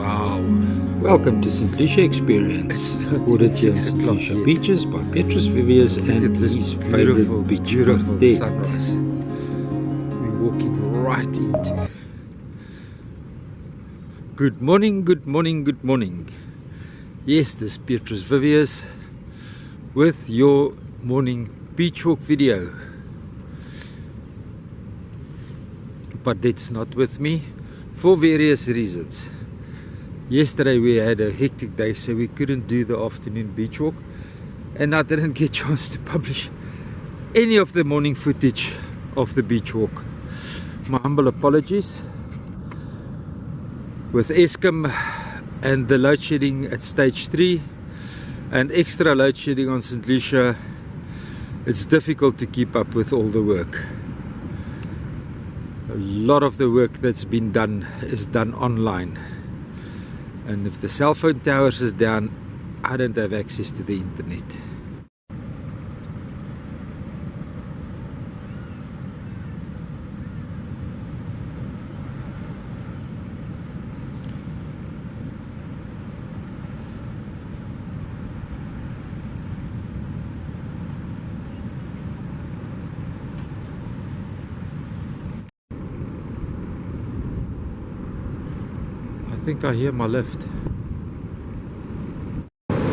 Wow. Welcome to St Lucia Experience, recorded here in St Lucia Beaches by Petrus Vivius and his beautiful beach, Pardette. Sunrise. We're walking right into. Good morning, good morning, good morning. Yes, this is Petrus Vivius with your morning beach walk video. Pardette's not with me for various reasons. Yesterday we had a hectic day, so we couldn't do the afternoon beach walk, and I didn't get a chance to publish any of the morning footage of the beach walk. My humble apologies. With Eskom and the load shedding at stage 3 and extra load shedding on St Lucia, it's difficult to keep up with all the work. A lot of the work that's been done is done online, and if the cell phone towers is down, I don't have access to the internet. I think I hear my lift.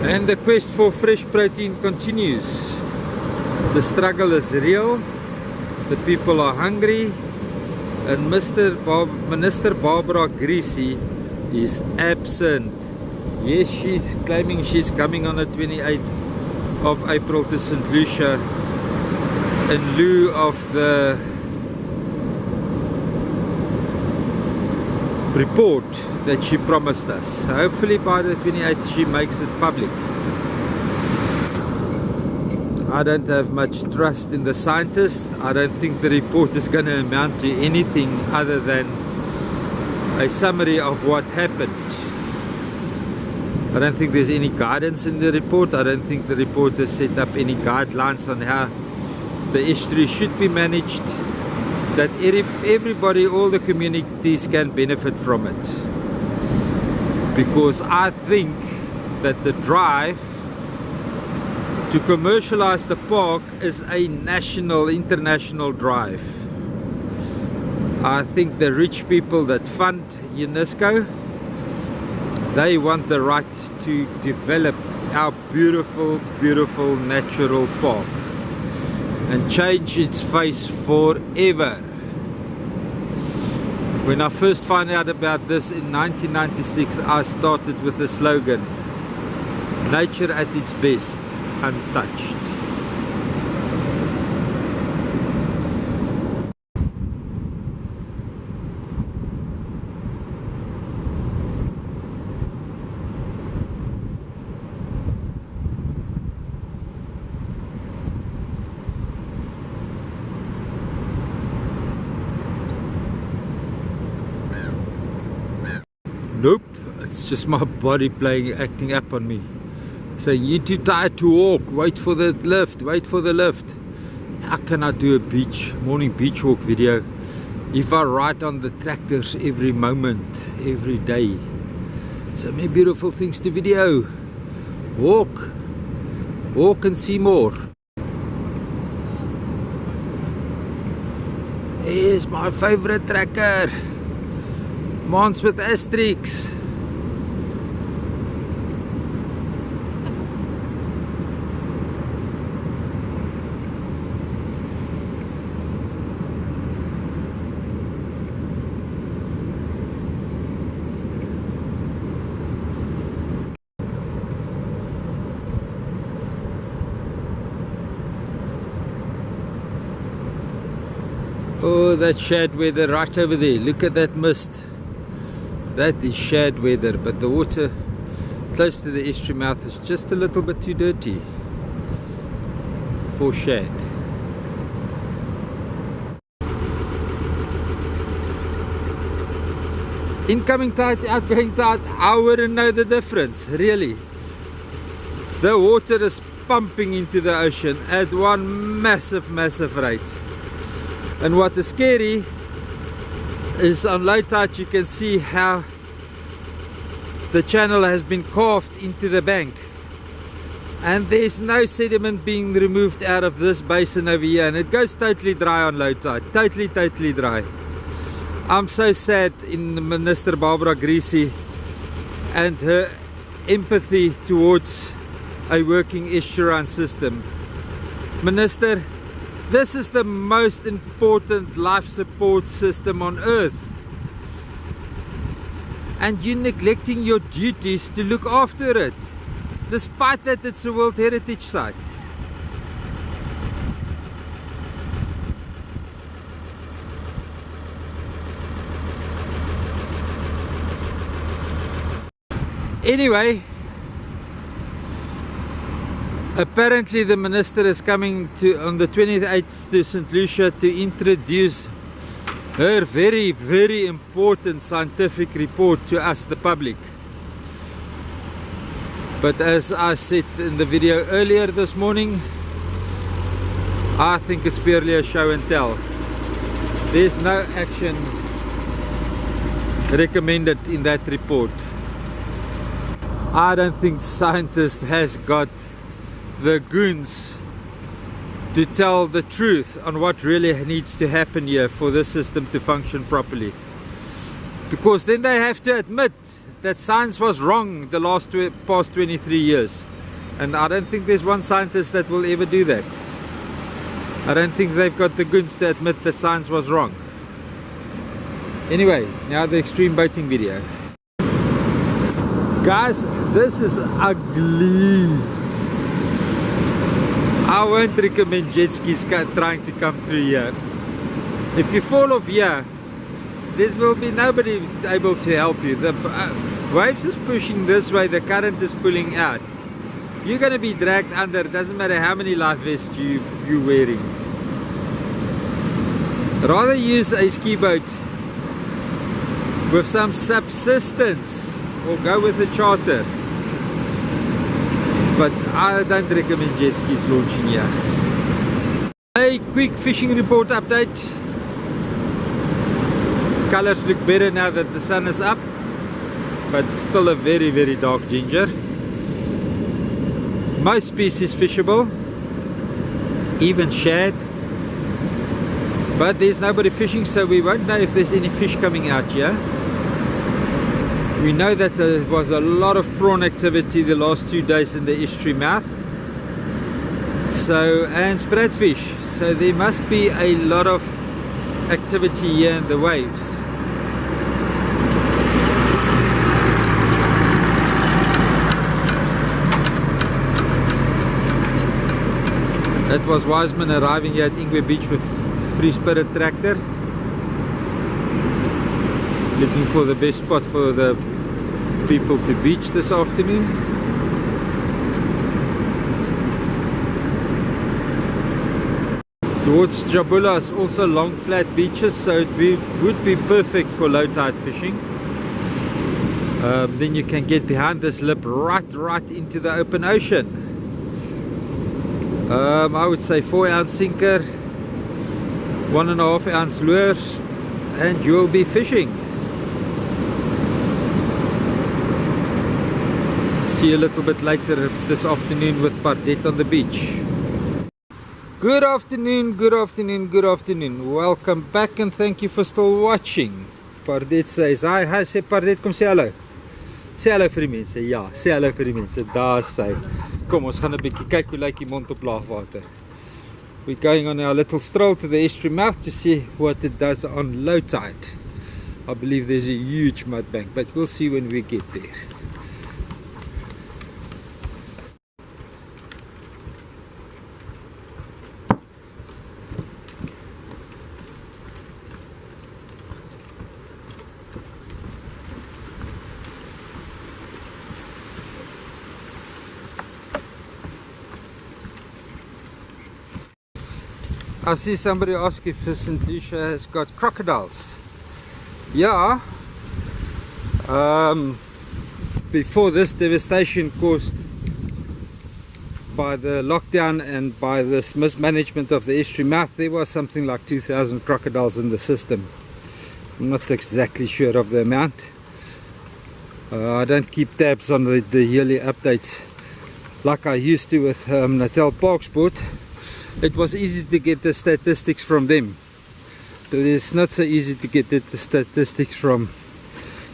And the quest for fresh protein continues. The struggle is real. The people are hungry. And Minister Barbara Greasy is absent. Yes, she's claiming she's coming on the 28th of April to St Lucia in lieu of the report that she promised us. Hopefully by the 28th she makes it public. I don't have much trust in the scientists. I don't think the report is going to amount to anything other than a summary of what happened. I don't think there's any guidance in the report. I don't think the report has set up any guidelines on how the estuary should be managed, that everybody, all the communities can benefit from it. Because I think that the drive to commercialize the park is a national, international drive. I think the rich people that fund UNESCO, they want the right to develop our beautiful, beautiful natural park and change its face forever. When I first found out about this in 1996, I started with the slogan, nature at its best, untouched. Nope, it's just my body acting up on me. Saying, you're too tired to walk, wait for the lift, wait for the lift. How can I do a morning beach walk video if I ride on the tractors every moment, every day? So many beautiful things to video. Walk and see more. Here's my favorite tracker. Mons with asterisks. Oh, that shad weather right over there. Look at that mist. That is shad weather, but the water close to the estuary mouth is just a little bit too dirty for shad. Incoming tide, outgoing tide, I wouldn't know the difference, really. The water is pumping into the ocean at one massive rate. And what is scary is on low tide you can see how the channel has been carved into the bank, and there's no sediment being removed out of this basin over here, and it goes totally dry on low tide. Totally dry. I'm so sad in Minister Barbara Greasy and her empathy towards a working estuarine system. Minister, this is the most important life support system on earth, and you're neglecting your duties to look after it, despite that it's a World Heritage Site. Anyway, apparently the minister is coming on the 28th to St Lucia to introduce her very important scientific report to us, the public. But as I said in the video earlier this morning, I think it's purely a show and tell. There's no action recommended in that report. I don't think scientists has got the goons to tell the truth on what really needs to happen here for this system to function properly. Because then they have to admit that science was wrong the past 23 years. And I don't think there's one scientist that will ever do that. I don't think they've got the goons to admit that science was wrong. Anyway, now the extreme boating video. Guys, this is ugly. I won't recommend jet skis trying to come through here. If you fall off here, there will be nobody able to help you. The waves is pushing this way, the current is pulling out. You're going to be dragged under. It doesn't matter how many life vests you're wearing. Rather use a ski boat with some subsistence, or go with a charter. But I don't recommend jet skis launching here. A quick fishing report update. Colors look better now that the sun is up, but still a very dark ginger. Most species fishable, even shad. But there's nobody fishing, so we won't know if there's any fish coming out here. We know that there was a lot of prawn activity the last 2 days in the estuary mouth. And spratfish. So there must be a lot of activity here in the waves. That was Wiseman arriving here at Ingwe Beach with Free Spirit tractor, looking for the best spot for the people to beach this afternoon. Towards Jabula is also long flat beaches, so it would be perfect for low tide fishing. Then you can get behind this lip right into the open ocean. I would say 4-ounce sinker, 1.5-ounce lures, and you'll be fishing. See you a little bit later this afternoon with Pardette on the beach. Good afternoon. Welcome back and thank you for still watching. Pardette says hi. Hi, sê Pardette, kom sê hallo. Sê hallo vir die mense. Ja, sê hallo vir die mense. Daar sy. Kom, ons gaan 'n bietjie kyk hoe lyk die mond op laagwater. We're going on our little stroll to the estuary mouth to see what it does on low tide. I believe there's a huge mudbank, but we'll see when we get there. I see somebody ask if St Lucia has got crocodiles. Yeah. Before this devastation caused by the lockdown and by this mismanagement of the estuary mouth, there was something like 2,000 crocodiles in the system. I'm not exactly sure of the amount. I don't keep tabs on the yearly updates like I used to with Natal Parksport. It was easy to get the statistics from them. But it's not so easy to get the statistics from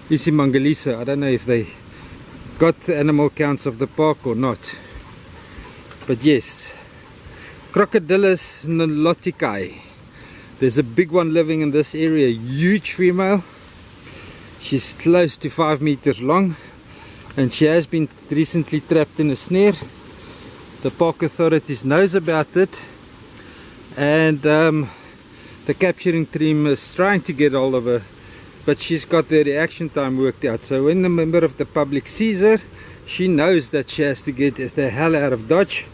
Isimangaliso. I don't know if they got the animal counts of the park or not. But yes, Crocodiles niloticae. There's a big one living in this area, huge female. She's close to 5 meters long, and she has been recently trapped in a snare. The park authorities knows about it, and the capturing team is trying to get hold of her, but she's got the reaction time worked out. So when a member of the public sees her, she knows that she has to get the hell out of Dodge,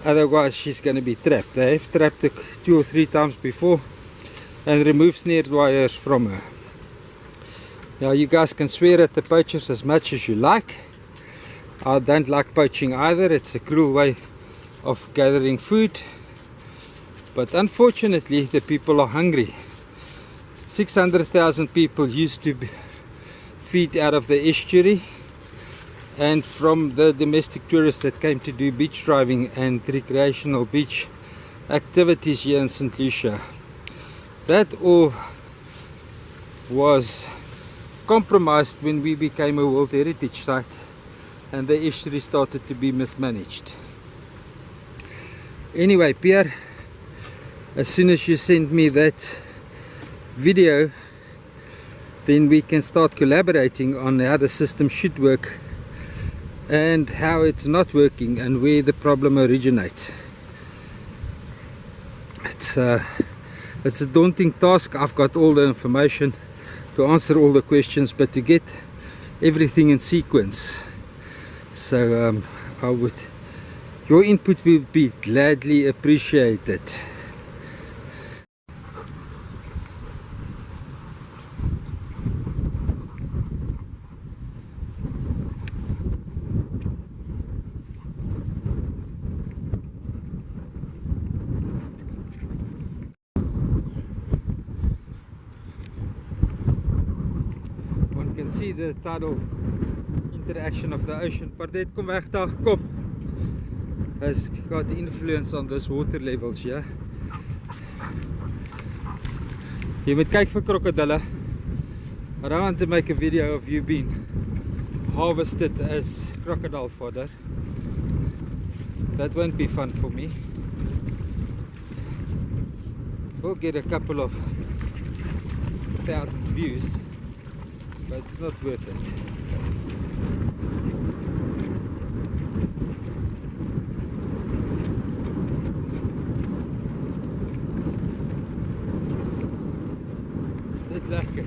otherwise she's going to be trapped. They've trapped her 2 or 3 times before and removed snare wires from her. Now you guys can swear at the poachers as much as you like. I don't like poaching either. It's a cruel way of gathering food. But unfortunately the people are hungry. 600,000 people used to feed out of the estuary, and from the domestic tourists that came to do beach driving and recreational beach activities here in St Lucia. That all was compromised when we became a World Heritage Site and the estuary started to be mismanaged. Anyway, Pierre, as soon as you send me that video, then we can start collaborating on how the system should work and how it's not working and where the problem originates. It's a daunting task. I've got all the information to answer all the questions, but to get everything in sequence. So your input will be gladly appreciated. Can see the tidal interaction of the ocean. Pardette, kom weg daar, kom. Has got influence on this water levels here. Jy moet kyk vir krokodille. I don't want to make a video of you being harvested as crocodile fodder. That won't be fun for me. We'll get a couple of 1,000 views, but it's not worth it. Is dit lekker?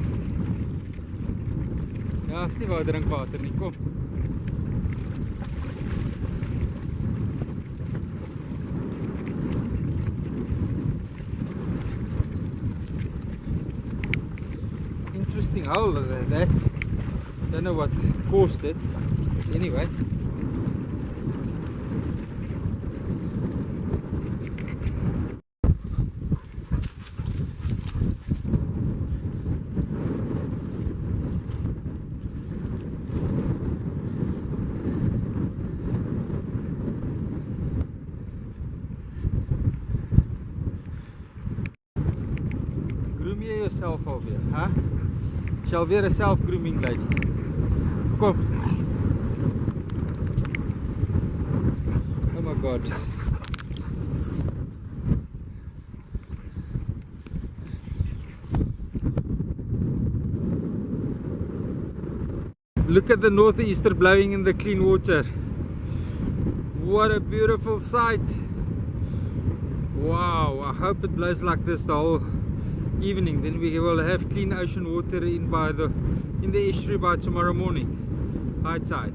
Ja, is nie waar drinkwater nie, kom. Interesting hole that. Don't know what caused it, but anyway. Groom jy yourself alweer, huh? Is jy alweer 'n self-grooming lady? Kom. Oh my God. Look at the northeaster blowing in the clean water. What a beautiful sight. Wow, I hope it blows like this the whole evening. Then we will have clean ocean water in the estuary by tomorrow morning. High tide.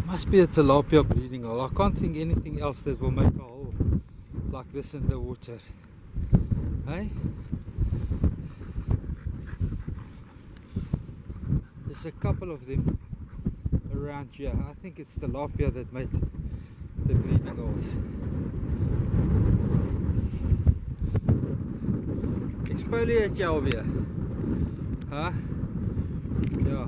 Must be a tilapia breeding hole. I can't think anything else that will make a hole like this in the water. Hey? There's a couple of them around here. I think it's tilapia that made the breeding holes. Exfoliate jy alweer? Huh? Ja.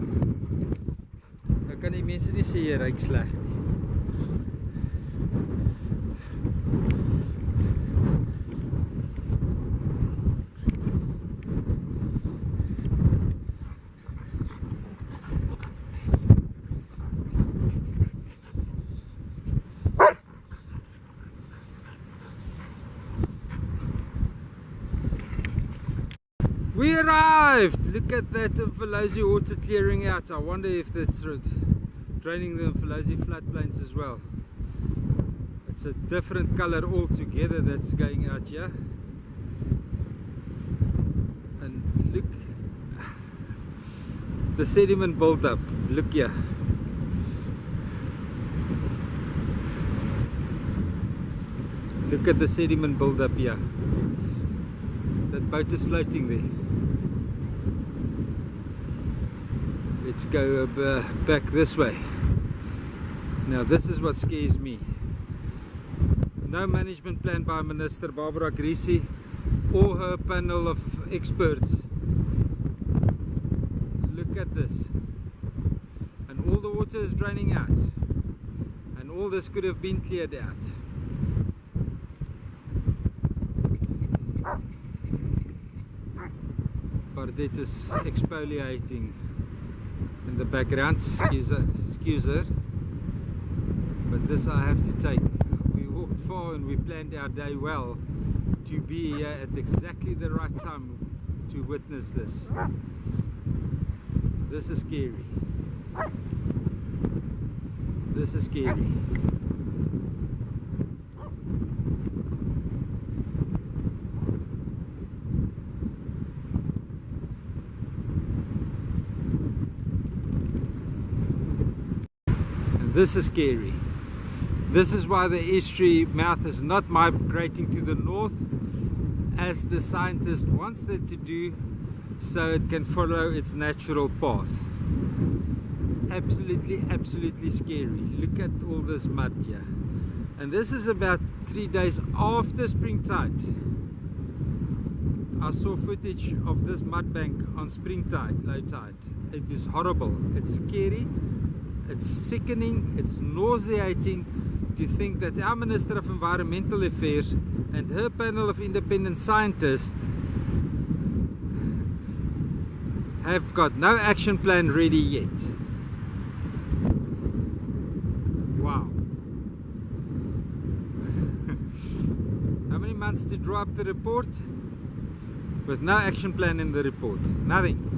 kan die mense nie sê jy ruik sleg nie. We arrived! Look at that Mfolozi water clearing out. I wonder if that's draining the Mfolozi floodplains as well. It's a different color altogether that's going out here. And look, the sediment build-up. Look here. Look at the sediment build-up here. That boat is floating there. Let's go back this way. Now this is what scares me. No management plan by Minister Barbara Grisi or her panel of experts. Look at this. And all the water is draining out. And all this could have been cleared out. Pardette is exfoliating in the background, excuse her, but this I have to take. We walked far and we planned our day well to be here at exactly the right time to witness this. This is scary. This is scary. This is scary. This is why the estuary mouth is not migrating to the north as the scientist wants it to do, so it can follow its natural path. Absolutely, absolutely scary. Look at all this mud here. And this is about 3 days after spring tide. I saw footage of this mudbank on spring tide, low tide. It is horrible. It's scary. It's sickening, it's nauseating to think that our Minister of Environmental Affairs and her panel of independent scientists have got no action plan ready yet. Wow. How many months to draw up the report? With no action plan in the report. Nothing.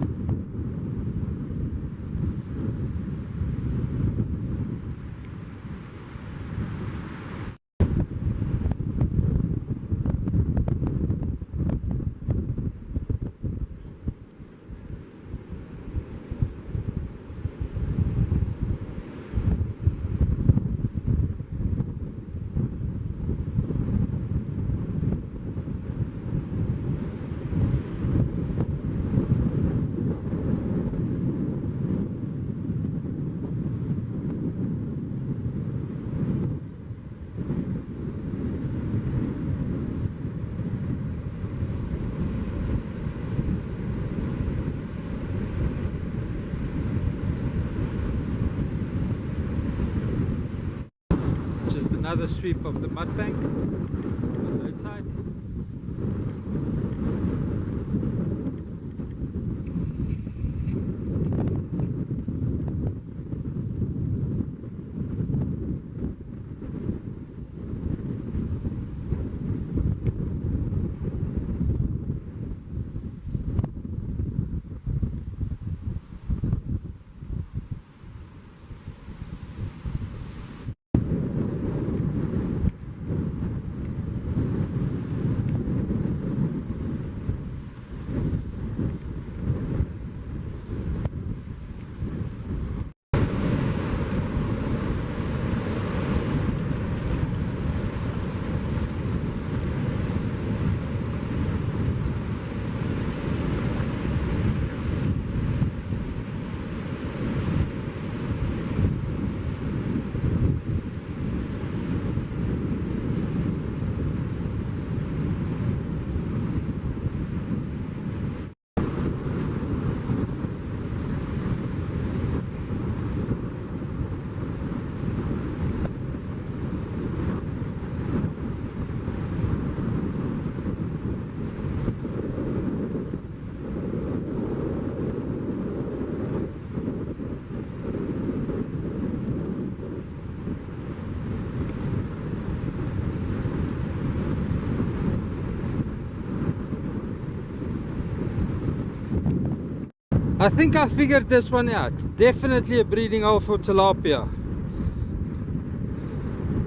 Another sweep of the mudbank, low tide. I think I figured this one out. Definitely a breeding hole for tilapia.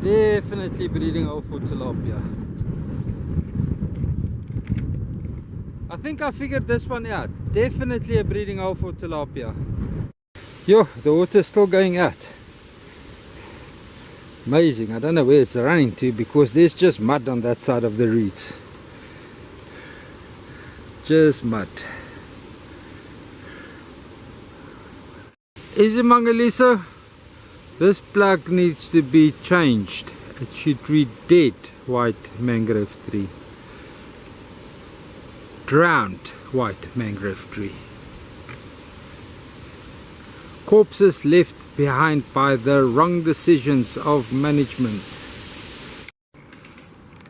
Definitely breeding hole for tilapia. I think I figured this one out. Definitely a breeding hole for tilapia. Yo, the water's still going out. Amazing. I don't know where it's running to because there's just mud on that side of the reeds. Just mud. Easy Mangalisa. This plug needs to be changed. It should read dead white mangrove tree. Drowned white mangrove tree. Corpses left behind by the wrong decisions of management.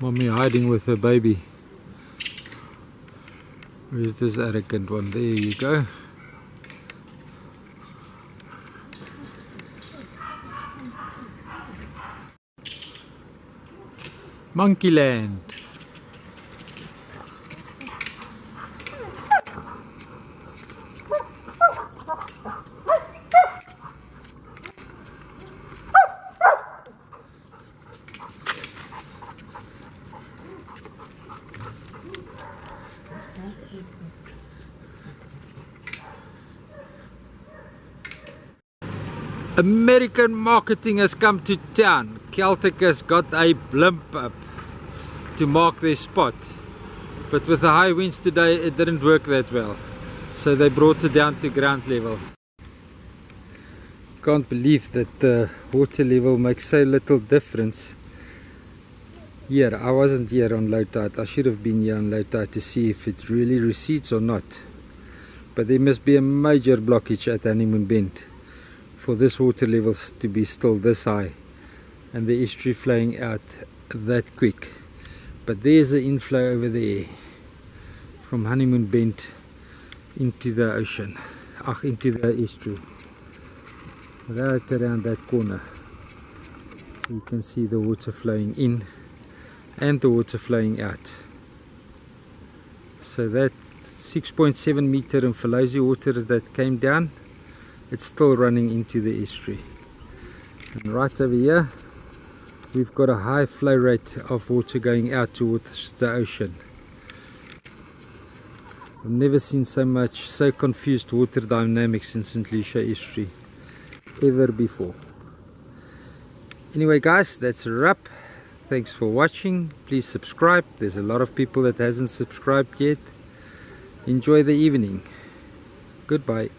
Mommy hiding with her baby. Where's this arrogant one? There you go. Monkey land. American marketing has come to town. Celtic has got a blimp up to mark their spot, but with the high winds today it didn't work that well, so they brought it down to ground level. Can't believe that the water level makes so little difference here. I wasn't here on low tide. I should have been here on low tide to see if it really recedes or not, but there must be a major blockage at Honeymoon Bend for this water levels to be still this high and the estuary flowing out that quick. But there's an inflow over there from Honeymoon Bend into the ocean, into the estuary. Right around that corner you can see the water flowing in and the water flowing out. So that 6.7 meter in Fallosi water that came down, it's still running into the estuary. And right over here we've got a high flow rate of water going out towards the ocean. I've never seen so confused water dynamics in St Lucia Estuary ever before. Anyway guys, that's a wrap. Thanks for watching. Please subscribe. There's a lot of people that hasn't subscribed yet. Enjoy the evening. Goodbye.